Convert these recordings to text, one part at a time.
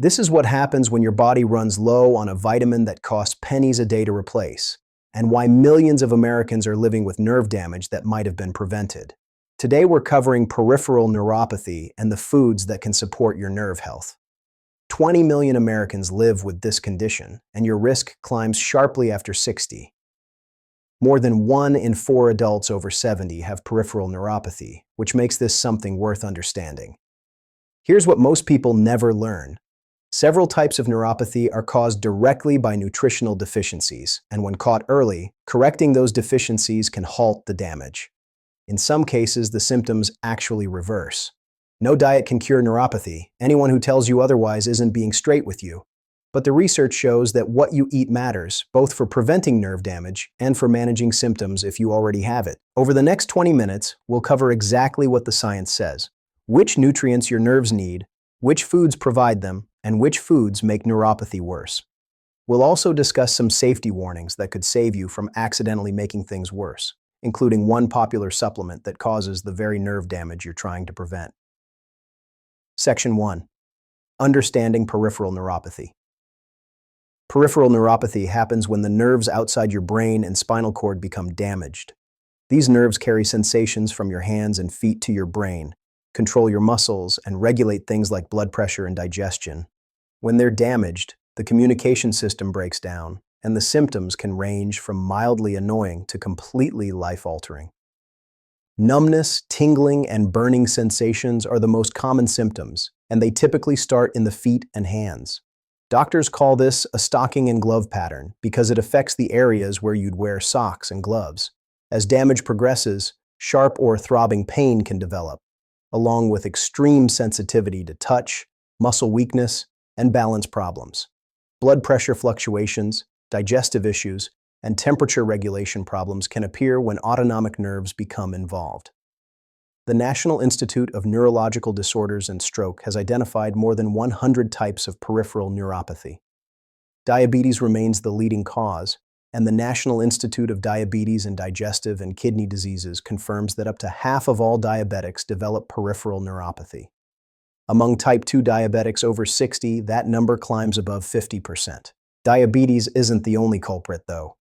This is what happens when your body runs low on a vitamin that costs pennies a day to replace, and why millions of Americans are living with nerve damage that might have been prevented. Today we're covering peripheral neuropathy and the foods that can support your nerve health. 20 million Americans live with this condition, and your risk climbs sharply after 60. More than 1 in 4 adults over 70 have peripheral neuropathy, which makes this something worth understanding. Here's what most people never learn. Several types of neuropathy are caused directly by nutritional deficiencies, and when caught early, correcting those deficiencies can halt the damage. In some cases, the symptoms actually reverse. No diet can cure neuropathy. Anyone who tells you otherwise isn't being straight with you. But the research shows that what you eat matters, both for preventing nerve damage and for managing symptoms if you already have it. Over the next 20 minutes, we'll cover exactly what the science says, which nutrients your nerves need, which foods provide them, and which foods make neuropathy worse. We'll also discuss some safety warnings that could save you from accidentally making things worse, including one popular supplement that causes the very nerve damage you're trying to prevent. Section 1. Understanding peripheral neuropathy. Peripheral neuropathy happens when the nerves outside your brain and spinal cord become damaged. These nerves carry sensations from your hands and feet to your brain, control your muscles, and regulate things like blood pressure and digestion. When they're damaged, the communication system breaks down, and the symptoms can range from mildly annoying to completely life-altering. Numbness, tingling, and burning sensations are the most common symptoms, and they typically start in the feet and hands. Doctors call this a stocking and glove pattern because it affects the areas where you'd wear socks and gloves. As damage progresses, sharp or throbbing pain can develop, along with extreme sensitivity to touch, muscle weakness, and balance problems. Blood pressure fluctuations, digestive issues, and temperature regulation problems can appear when autonomic nerves become involved. The National Institute of Neurological Disorders and Stroke has identified more than 100 types of peripheral neuropathy. Diabetes remains the leading cause, and the National Institute of Diabetes and Digestive and Kidney Diseases confirms that up to half of all diabetics develop peripheral neuropathy. Among type 2 diabetics over 60, that number climbs above 50%. Diabetes isn't the only culprit, though.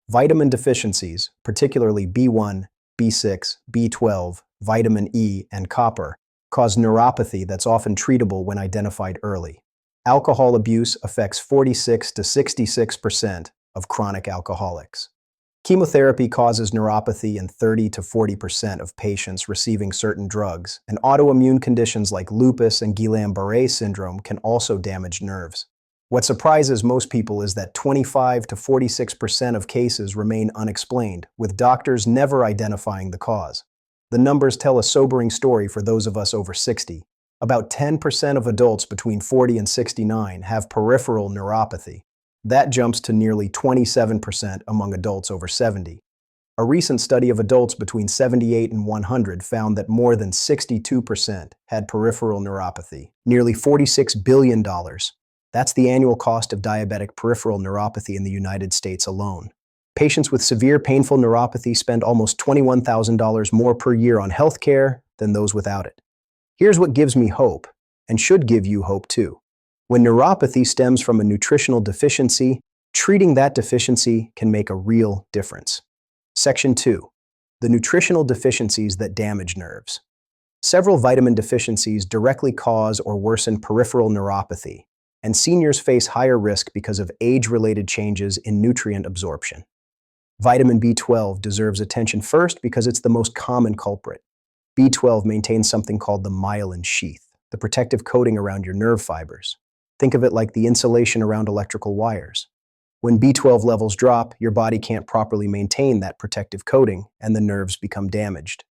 Vitamin deficiencies, particularly B1, B6, B12, vitamin E, and copper, cause neuropathy that's often treatable when identified early. Alcohol abuse affects 46 to 66% of chronic alcoholics. Chemotherapy causes neuropathy in 30 to 40% of patients receiving certain drugs, and autoimmune conditions like lupus and Guillain-Barré syndrome can also damage nerves. What surprises most people is that 25 to 46% of cases remain unexplained, with doctors never identifying the cause. The numbers tell a sobering story for those of us over 60. About 10% of adults between 40 and 69 have peripheral neuropathy. That jumps to nearly 27% among adults over 70. A recent study of adults between 78 and 100 found that more than 62% had peripheral neuropathy, nearly $46 billion. That's the annual cost of diabetic peripheral neuropathy in the United States alone. Patients with severe painful neuropathy spend almost $21,000 more per year on healthcare than those without it. Here's what gives me hope, and should give you hope too. When neuropathy stems from a nutritional deficiency, treating that deficiency can make a real difference. Section 2. The nutritional deficiencies that damage nerves. Several vitamin deficiencies directly cause or worsen peripheral neuropathy, and seniors face higher risk because of age-related changes in nutrient absorption. Vitamin B12 deserves attention first because it's the most common culprit. B12 maintains something called the myelin sheath, the protective coating around your nerve fibers. Think of it like the insulation around electrical wires. When B12 levels drop, your body can't properly maintain that protective coating, and the nerves become damaged.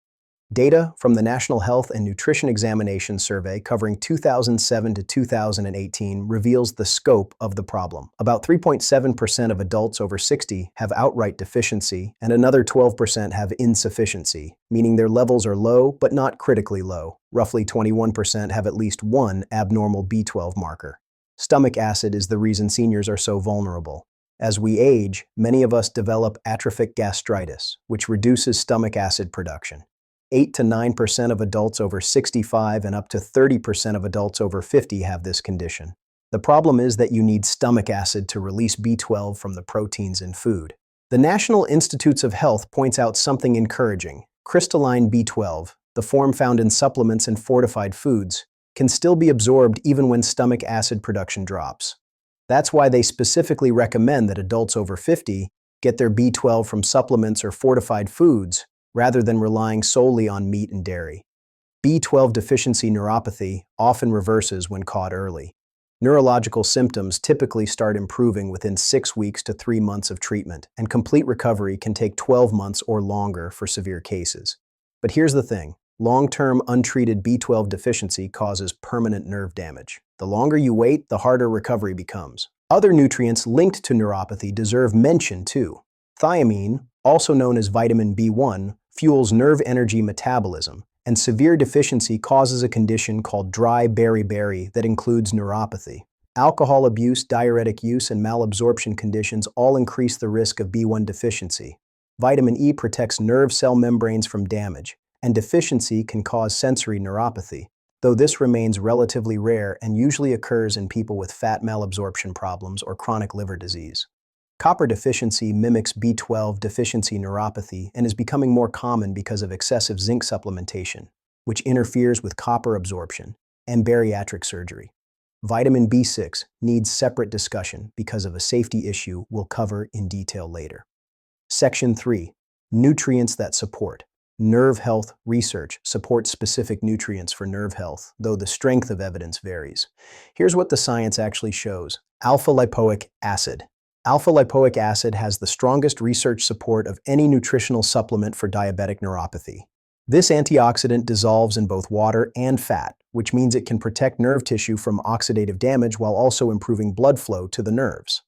Data from the National Health and Nutrition Examination Survey covering 2007 to 2018 reveals the scope of the problem. About 3.7% of adults over 60 have outright deficiency, and another 12% have insufficiency, meaning their levels are low but not critically low. Roughly 21% have at least one abnormal B12 marker. Stomach acid is the reason seniors are so vulnerable. As we age, many of us develop atrophic gastritis, which reduces stomach acid production. 8 to 9% of adults over 65 and up to 30% of adults over 50 have this condition. The problem is that you need stomach acid to release B12 from the proteins in food. The National Institutes of Health points out something encouraging. Crystalline B12, the form found in supplements and fortified foods, can still be absorbed even when stomach acid production drops. That's why they specifically recommend that adults over 50 get their B12 from supplements or fortified foods rather than relying solely on meat and dairy. B12 deficiency neuropathy often reverses when caught early. Neurological symptoms typically start improving within 6 weeks to 3 months of treatment, and complete recovery can take 12 months or longer for severe cases. But here's the thing. Long-term untreated B12 deficiency causes permanent nerve damage. The longer you wait, the harder recovery becomes. Other nutrients linked to neuropathy deserve mention too. Thiamine, also known as vitamin B1, fuels nerve energy metabolism, and severe deficiency causes a condition called dry beriberi that includes neuropathy. Alcohol abuse, diuretic use, and malabsorption conditions all increase the risk of B1 deficiency. Vitamin E protects nerve cell membranes from damage, and deficiency can cause sensory neuropathy, though this remains relatively rare and usually occurs in people with fat malabsorption problems or chronic liver disease. Copper deficiency mimics B12 deficiency neuropathy and is becoming more common because of excessive zinc supplementation, which interferes with copper absorption, and bariatric surgery. Vitamin B6 needs separate discussion because of a safety issue we'll cover in detail later. Section 3. Nutrients that support. Nerve health research supports specific nutrients for nerve health, though the strength of evidence varies. Here's what the science actually shows. Alpha-lipoic acid. Alpha-lipoic acid has the strongest research support of any nutritional supplement for diabetic neuropathy. This antioxidant dissolves in both water and fat, which means it can protect nerve tissue from oxidative damage while also improving blood flow to the nerves.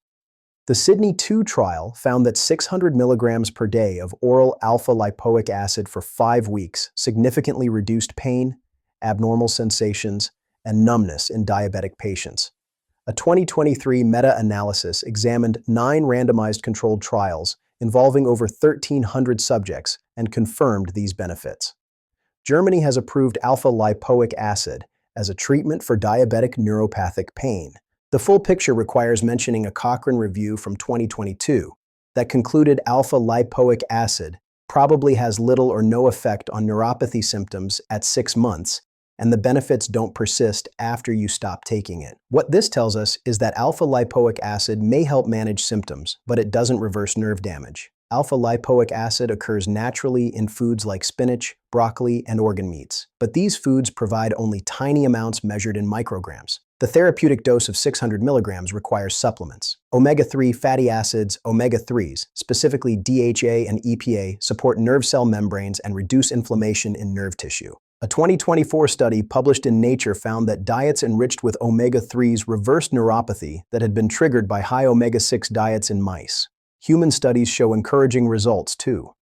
The Sydney 2 trial found that 600 milligrams per day of oral alpha-lipoic acid for 5 weeks significantly reduced pain, abnormal sensations, and numbness in diabetic patients. A 2023 meta-analysis examined 9 randomized controlled trials involving over 1,300 subjects and confirmed these benefits. Germany has approved alpha-lipoic acid as a treatment for diabetic neuropathic pain. The full picture requires mentioning a Cochrane review from 2022 that concluded alpha-lipoic acid probably has little or no effect on neuropathy symptoms at 6 months, and the benefits don't persist after you stop taking it. What this tells us is that alpha-lipoic acid may help manage symptoms, but it doesn't reverse nerve damage. Alpha-lipoic acid occurs naturally in foods like spinach, broccoli, and organ meats, but these foods provide only tiny amounts measured in micrograms. The therapeutic dose of 600 milligrams requires supplements. Omega-3 fatty acids, omega-3s, specifically DHA and EPA, support nerve cell membranes and reduce inflammation in nerve tissue. A 2024 study published in Nature found that diets enriched with omega-3s reversed neuropathy that had been triggered by high omega-6 diets in mice. Human studies show encouraging results, too.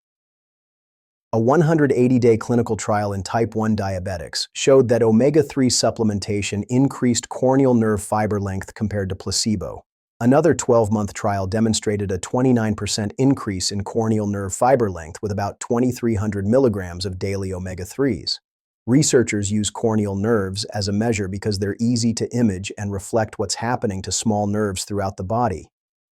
A 180-day clinical trial in type 1 diabetics showed that omega-3 supplementation increased corneal nerve fiber length compared to placebo. Another 12-month trial demonstrated a 29% increase in corneal nerve fiber length with about 2,300 milligrams of daily omega-3s. Researchers use corneal nerves as a measure because they're easy to image and reflect what's happening to small nerves throughout the body.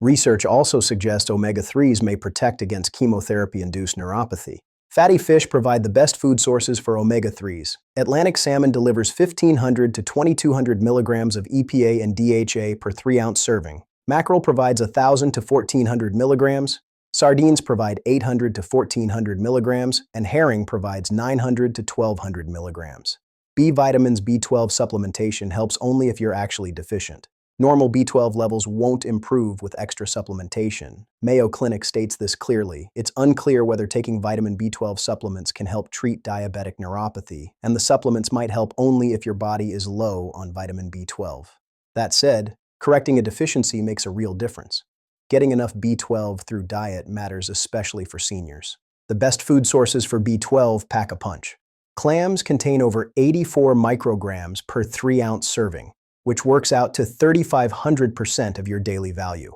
Research also suggests omega-3s may protect against chemotherapy-induced neuropathy. Fatty fish provide the best food sources for omega-3s. Atlantic salmon delivers 1,500 to 2,200 milligrams of EPA and DHA per 3-ounce serving. Mackerel provides 1,000 to 1,400 milligrams. Sardines provide 800 to 1,400 milligrams, and herring provides 900 to 1,200 milligrams. B vitamins B12 supplementation helps only if you're actually deficient. Normal B12 levels won't improve with extra supplementation. Mayo Clinic states this clearly. It's unclear whether taking vitamin B12 supplements can help treat diabetic neuropathy, and the supplements might help only if your body is low on vitamin B12. That said, correcting a deficiency makes a real difference. Getting enough B12 through diet matters especially for seniors. The best food sources for B12 pack a punch. Clams contain over 84 micrograms per 3-ounce serving, which works out to 3,500% of your daily value.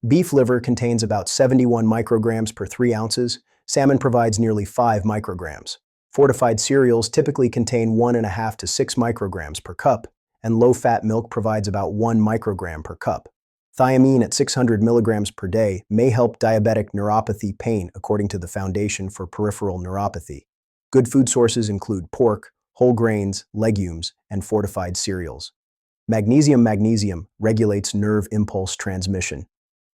Beef liver contains about 71 micrograms per 3 ounces. Salmon provides nearly 5 micrograms. Fortified cereals typically contain 1.5 to 6 micrograms per cup, and low-fat milk provides about 1 microgram per cup. Thiamine at 600 milligrams per day may help diabetic neuropathy pain, according to the Foundation for Peripheral Neuropathy. Good food sources include pork, whole grains, legumes, and fortified cereals. Magnesium regulates nerve impulse transmission.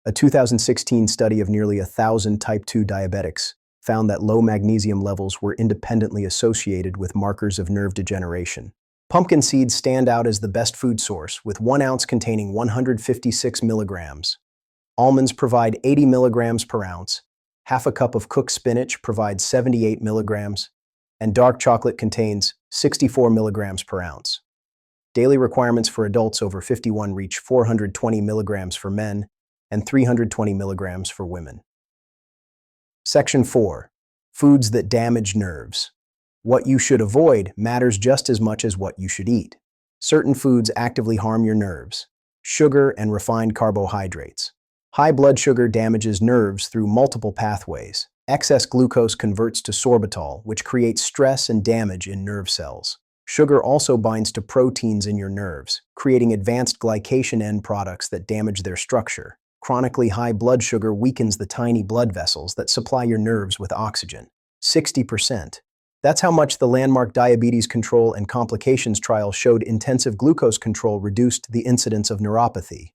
A 2016 study of nearly 1,000 type 2 diabetics found that low magnesium levels were independently associated with markers of nerve degeneration. Pumpkin seeds stand out as the best food source, with 1 ounce containing 156 milligrams. Almonds provide 80 milligrams per ounce, half a cup of cooked spinach provides 78 milligrams, and dark chocolate contains 64 milligrams per ounce. Daily requirements for adults over 51 reach 420 milligrams for men and 320 milligrams for women. Section 4. Foods that damage nerves. What you should avoid matters just as much as what you should eat. Certain foods actively harm your nerves. Sugar and refined carbohydrates. High blood sugar damages nerves through multiple pathways. Excess glucose converts to sorbitol, which creates stress and damage in nerve cells. Sugar also binds to proteins in your nerves, creating advanced glycation end products that damage their structure. Chronically high blood sugar weakens the tiny blood vessels that supply your nerves with oxygen. 60%. That's how much the landmark diabetes control and complications trial showed intensive glucose control reduced the incidence of neuropathy.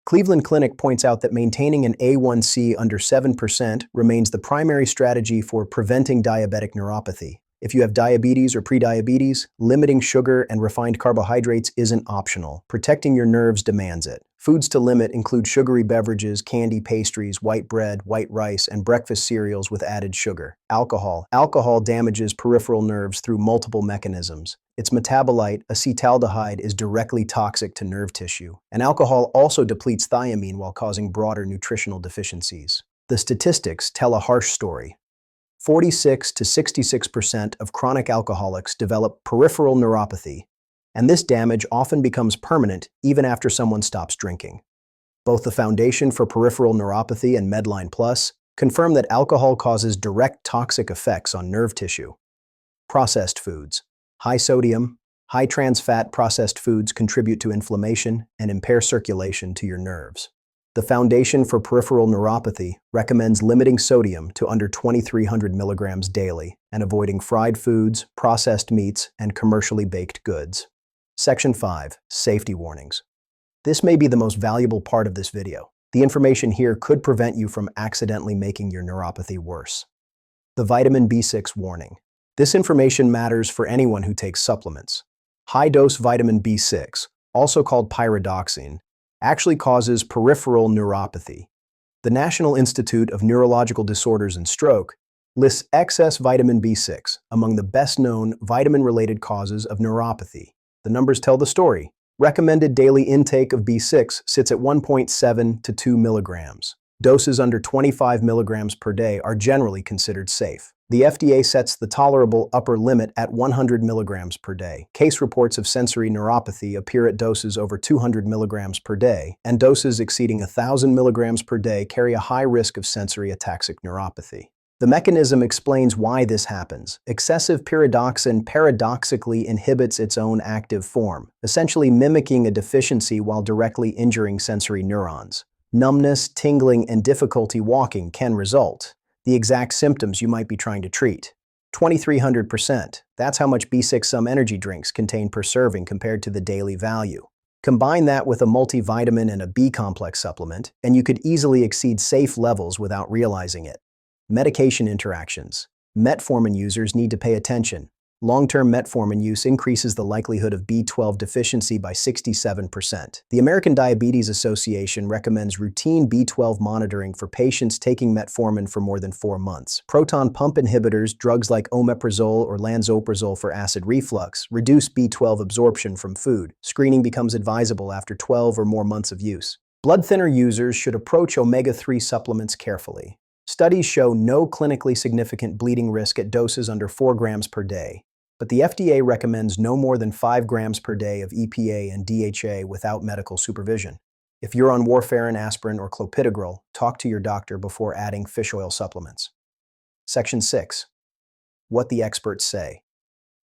Cleveland Clinic points out that maintaining an A1C under 7% remains the primary strategy for preventing diabetic neuropathy. If you have diabetes or prediabetes, limiting sugar and refined carbohydrates isn't optional. Protecting your nerves demands it. Foods to limit include sugary beverages, candy, pastries, white bread, white rice, and breakfast cereals with added sugar. Alcohol. Alcohol damages peripheral nerves through multiple mechanisms. Its metabolite, acetaldehyde, is directly toxic to nerve tissue. And alcohol also depletes thiamine while causing broader nutritional deficiencies. The statistics tell a harsh story. 46 to 66% of chronic alcoholics develop peripheral neuropathy, and this damage often becomes permanent even after someone stops drinking. Both the Foundation for Peripheral Neuropathy and Medline Plus confirm that alcohol causes direct toxic effects on nerve tissue. Processed foods. High sodium, high trans fat processed foods contribute to inflammation and impair circulation to your nerves. The Foundation for Peripheral Neuropathy recommends limiting sodium to under 2,300 milligrams daily and avoiding fried foods, processed meats, and commercially baked goods. Section 5. Safety warnings. This may be the most valuable part of this video. The information here could prevent you from accidentally making your neuropathy worse. The vitamin B6 warning. This information matters for anyone who takes supplements. High-dose vitamin B6, also called pyridoxine, actually causes peripheral neuropathy. The National Institute of Neurological Disorders and Stroke lists excess vitamin B6 among the best-known vitamin-related causes of neuropathy. The numbers tell the story. Recommended daily intake of B6 sits at 1.7 to 2 milligrams. Doses under 25 milligrams per day are generally considered safe. The FDA sets the tolerable upper limit at 100 milligrams per day. Case reports of sensory neuropathy appear at doses over 200 milligrams per day, and doses exceeding 1,000 milligrams per day carry a high risk of sensory ataxic neuropathy. The mechanism explains why this happens. Excessive pyridoxine paradoxically inhibits its own active form, essentially mimicking a deficiency while directly injuring sensory neurons. Numbness, tingling, and difficulty walking can result. The exact symptoms you might be trying to treat. 2,300%. That's how much B6 some energy drinks contain per serving compared to the daily value. Combine that with a multivitamin and a B-complex supplement, and you could easily exceed safe levels without realizing it. Medication interactions. Metformin users need to pay attention. Long-term metformin use increases the likelihood of B12 deficiency by 67%. The American Diabetes Association recommends routine B12 monitoring for patients taking metformin for more than 4 months. Proton pump inhibitors, drugs like omeprazole or lansoprazole for acid reflux, reduce B12 absorption from food. Screening becomes advisable after 12 or more months of use. Blood thinner users should approach omega-3 supplements carefully. Studies show no clinically significant bleeding risk at doses under 4 grams per day. But the FDA recommends no more than 5 grams per day of EPA and DHA without medical supervision. If you're on warfarin, aspirin, or clopidogrel, talk to your doctor before adding fish oil supplements. Section 6. What the experts say.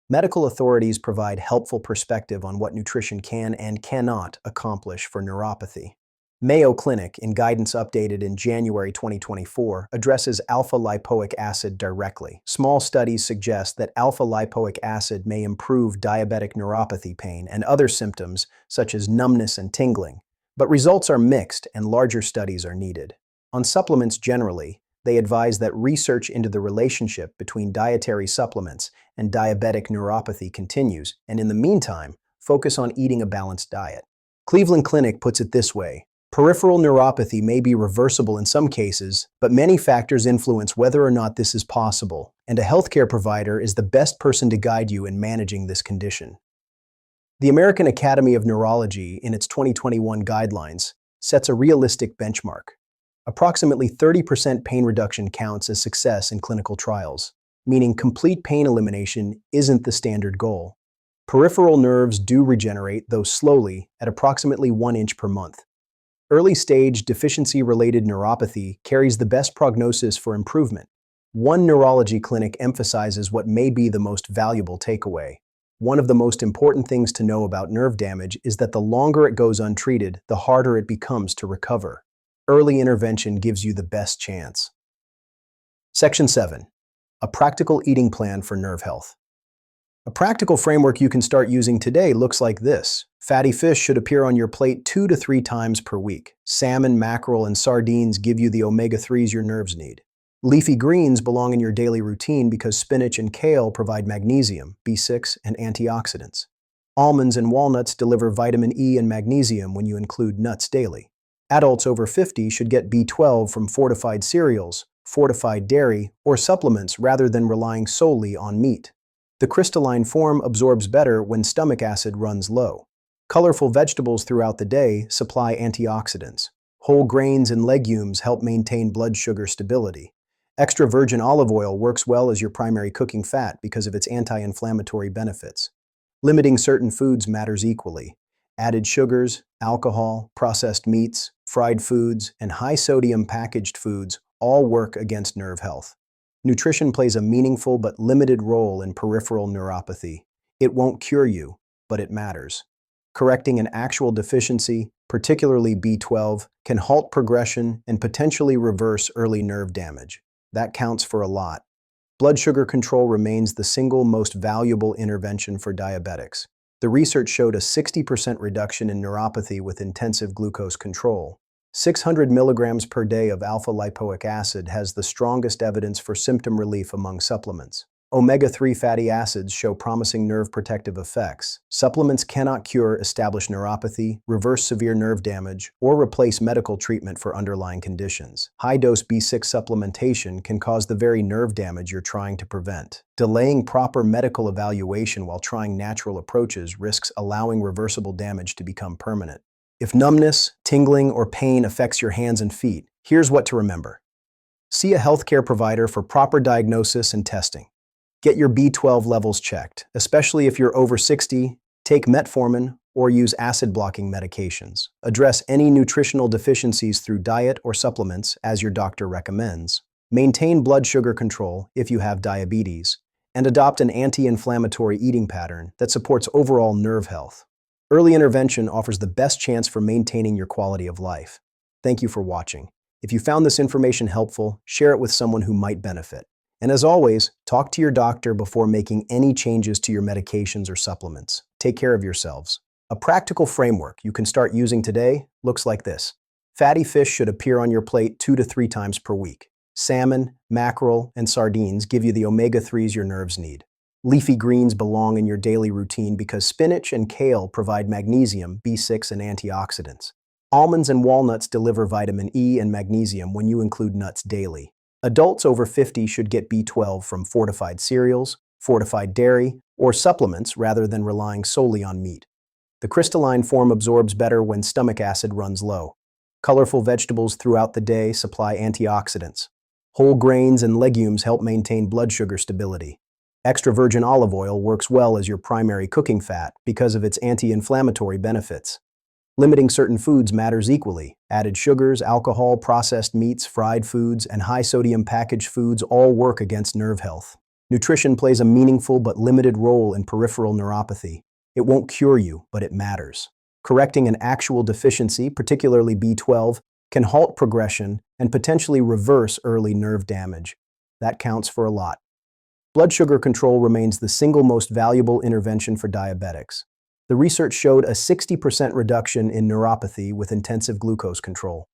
Medical authorities provide helpful perspective on what nutrition can and cannot accomplish for neuropathy. Mayo Clinic, in guidance updated in January 2024, addresses alpha-lipoic acid directly. Small studies suggest that alpha-lipoic acid may improve diabetic neuropathy pain and other symptoms such as numbness and tingling, but results are mixed and larger studies are needed. On supplements generally, they advise that research into the relationship between dietary supplements and diabetic neuropathy continues, and in the meantime, focus on eating a balanced diet. Cleveland Clinic puts it this way: peripheral neuropathy may be reversible in some cases, but many factors influence whether or not this is possible, and a healthcare provider is the best person to guide you in managing this condition. The American Academy of Neurology, in its 2021 guidelines, sets a realistic benchmark. Approximately 30% pain reduction counts as success in clinical trials, meaning complete pain elimination isn't the standard goal. Peripheral nerves do regenerate, though slowly, at approximately 1 inch per month. Early-stage deficiency-related neuropathy carries the best prognosis for improvement. One neurology clinic emphasizes what may be the most valuable takeaway. One of the most important things to know about nerve damage is that the longer it goes untreated, the harder it becomes to recover. Early intervention gives you the best chance. Section 7. A practical eating plan for nerve health. A practical framework you can start using today looks like this. Fatty fish should appear on your plate 2 to 3 times per week. Salmon, mackerel, and sardines give you the omega-3s your nerves need. Leafy greens belong in your daily routine because spinach and kale provide magnesium, B6, and antioxidants. Almonds and walnuts deliver vitamin E and magnesium when you include nuts daily. Adults over 50 should get B12 from fortified cereals, fortified dairy, or supplements rather than relying solely on meat. The crystalline form absorbs better when stomach acid runs low. Colorful vegetables throughout the day supply antioxidants. Whole grains and legumes help maintain blood sugar stability. Extra virgin olive oil works well as your primary cooking fat because of its anti-inflammatory benefits. Limiting certain foods matters equally. Added sugars, alcohol, processed meats, fried foods, and high-sodium packaged foods all work against nerve health. Nutrition plays a meaningful but limited role in peripheral neuropathy. It won't cure you, but it matters. Correcting an actual deficiency, particularly B12, can halt progression and potentially reverse early nerve damage. That counts for a lot. Blood sugar control remains the single most valuable intervention for diabetics. The research showed a 60% reduction in neuropathy with intensive glucose control. 600 milligrams per day of alpha-lipoic acid has the strongest evidence for symptom relief among supplements. Omega-3 fatty acids show promising nerve protective effects. Supplements cannot cure established neuropathy, reverse severe nerve damage, or replace medical treatment for underlying conditions. High-dose B6 supplementation can cause the very nerve damage you're trying to prevent. Delaying proper medical evaluation while trying natural approaches risks allowing reversible damage to become permanent. If numbness, tingling, or pain affects your hands and feet, here's what to remember. See a healthcare provider for proper diagnosis and testing. Get your B12 levels checked, especially if you're over 60, take metformin, or use acid-blocking medications. Address any nutritional deficiencies through diet or supplements, as your doctor recommends. Maintain blood sugar control if you have diabetes, and adopt an anti-inflammatory eating pattern that supports overall nerve health. Early intervention offers the best chance for maintaining your quality of life. Thank you for watching. If you found this information helpful, share it with someone who might benefit. And as always, talk to your doctor before making any changes to your medications or supplements. Take care of yourselves. A practical framework you can start using today looks like this. Fatty fish should appear on your plate 2 to 3 times per week. Salmon, mackerel, and sardines give you the omega-3s your nerves need. Leafy greens belong in your daily routine because spinach and kale provide magnesium, B6, and antioxidants. Almonds and walnuts deliver vitamin E and magnesium when you include nuts daily. Adults over 50 should get B12 from fortified cereals, fortified dairy, or supplements rather than relying solely on meat. The crystalline form absorbs better when stomach acid runs low. Colorful vegetables throughout the day supply antioxidants. Whole grains and legumes help maintain blood sugar stability. Extra virgin olive oil works well as your primary cooking fat because of its anti-inflammatory benefits. Limiting certain foods matters equally. Added sugars, alcohol, processed meats, fried foods, and high-sodium packaged foods all work against nerve health. Nutrition plays a meaningful but limited role in peripheral neuropathy. It won't cure you, but it matters. Correcting an actual deficiency, particularly B12, can halt progression and potentially reverse early nerve damage. That counts for a lot. Blood sugar control remains the single most valuable intervention for diabetics. The research showed a 60% reduction in neuropathy with intensive glucose control.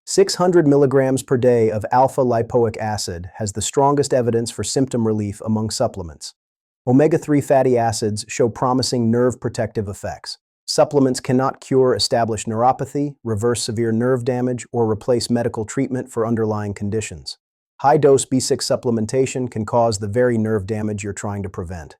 600 milligrams per day of alpha-lipoic acid has the strongest evidence for symptom relief among supplements. Omega-3 fatty acids show promising nerve protective effects. Supplements cannot cure established neuropathy, reverse severe nerve damage, or replace medical treatment for underlying conditions. High-dose B6 supplementation can cause the very nerve damage you're trying to prevent.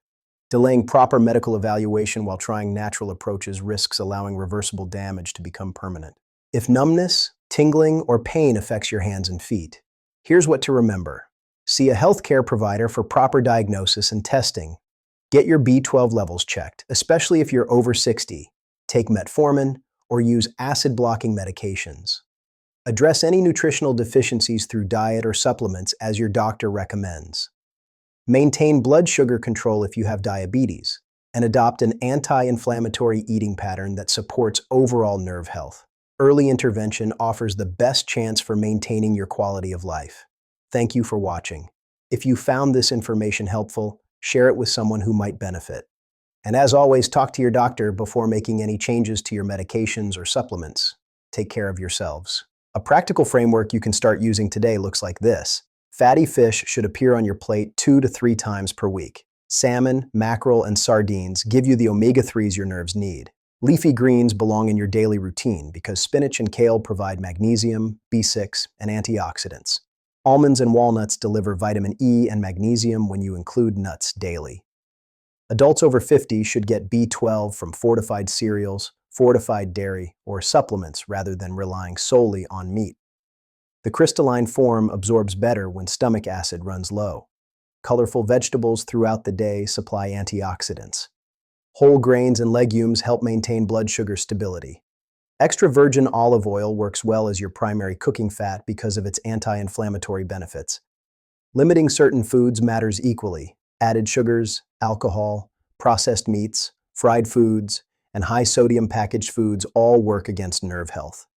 Delaying proper medical evaluation while trying natural approaches risks allowing reversible damage to become permanent. If numbness, tingling, or pain affects your hands and feet, here's what to remember. See a healthcare provider for proper diagnosis and testing. Get your B12 levels checked, especially if you're over 60. Take metformin or use acid-blocking medications. Address any nutritional deficiencies through diet or supplements as your doctor recommends. Maintain blood sugar control if you have diabetes, and adopt an anti-inflammatory eating pattern that supports overall nerve health. Early intervention offers the best chance for maintaining your quality of life. Thank you for watching. If you found this information helpful, share it with someone who might benefit. And as always, talk to your doctor before making any changes to your medications or supplements. Take care of yourselves. A practical framework you can start using today looks like this. Fatty fish should appear on your plate 2 to 3 times per week. Salmon, mackerel, and sardines give you the omega-3s your nerves need. Leafy greens belong in your daily routine because spinach and kale provide magnesium, B6, and antioxidants. Almonds and walnuts deliver vitamin E and magnesium when you include nuts daily. Adults over 50 should get B12 from fortified cereals, fortified dairy, or supplements rather than relying solely on meat. The crystalline form absorbs better when stomach acid runs low. Colorful vegetables throughout the day supply antioxidants. Whole grains and legumes help maintain blood sugar stability. Extra virgin olive oil works well as your primary cooking fat because of its anti-inflammatory benefits. Limiting certain foods matters equally. Added sugars, alcohol, processed meats, fried foods, and high-sodium packaged foods all work against nerve health.